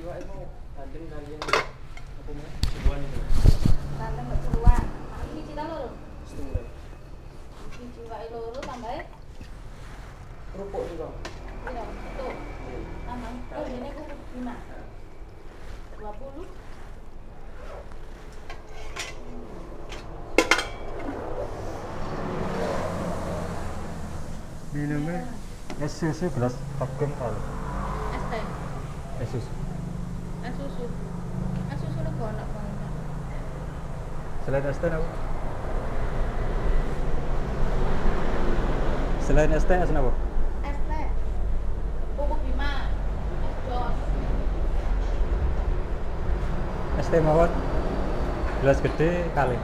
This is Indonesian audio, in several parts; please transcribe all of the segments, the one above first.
Iwak itu bandeng kali yang apa namanya? Sebuah itu. Tante mbak Ciluan. Ini cita loro. Setengah. Ini ciwak loro tambah Kerupuk juga. iya, itu. Tambah. Oh, ini aku 5. 20. Minumnya es susu gelas vakum kali. Es teh. Es susu. Es susu. Es susu lu gak enak banget. Selain es teh apa? Selain es teh es apa? Es teh. Bubuk 5. Es jos. Es teh mawon. Gelas gede kali.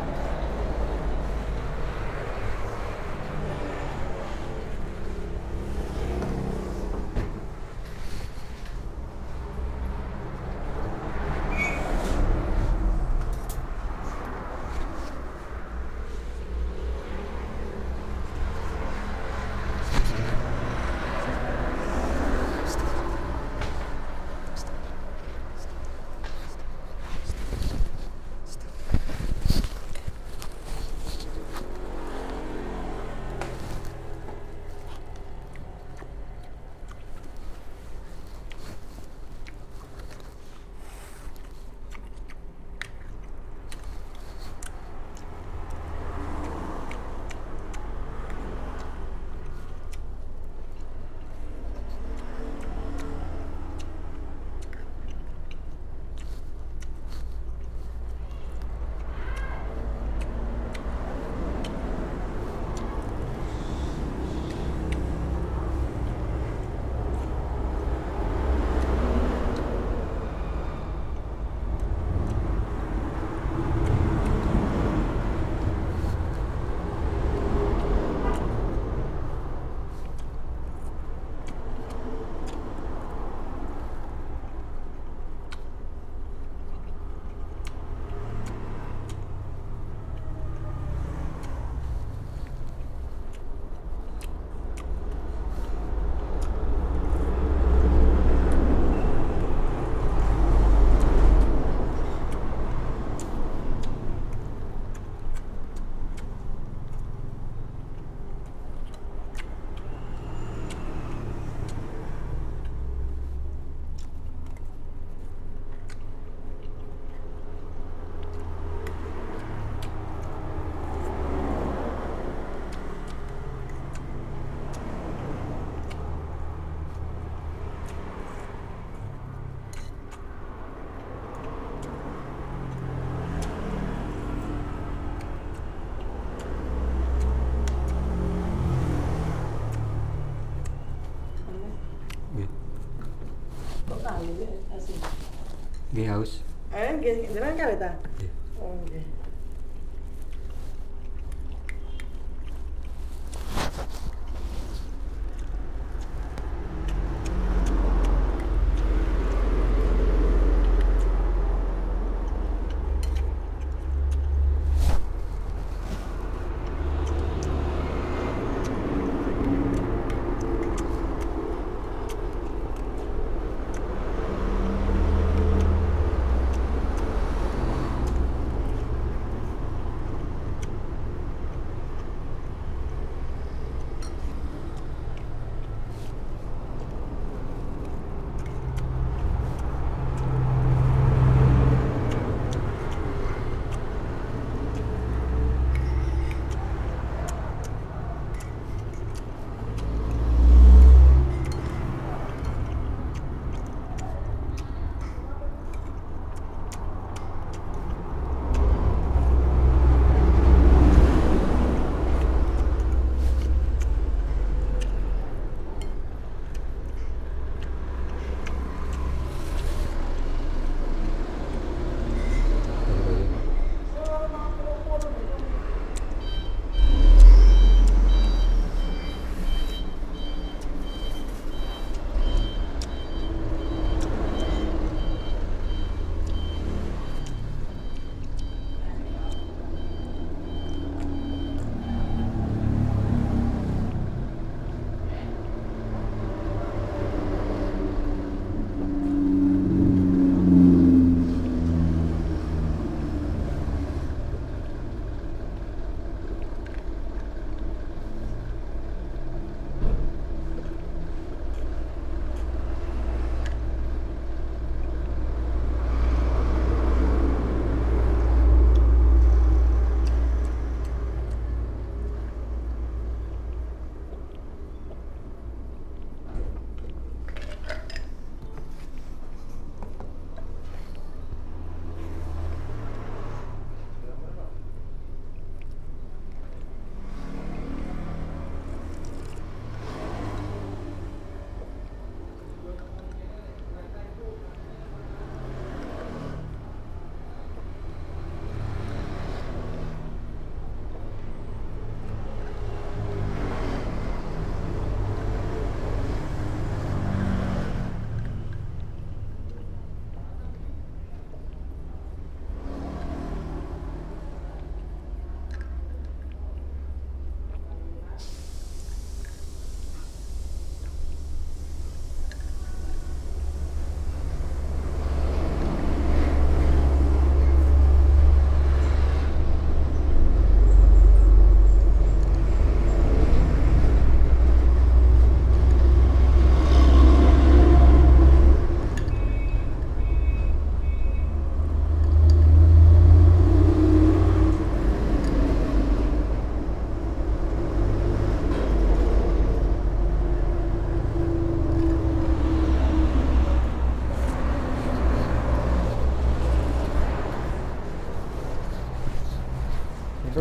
Nggih haus. Nggih, jenengan kali ta? Nggih. Oh, nggih.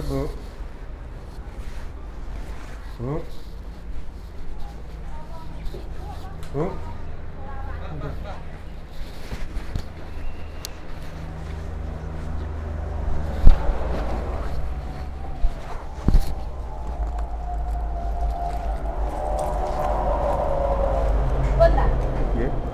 Perut, Bu. Bu. Bu. Betul tak? Ya.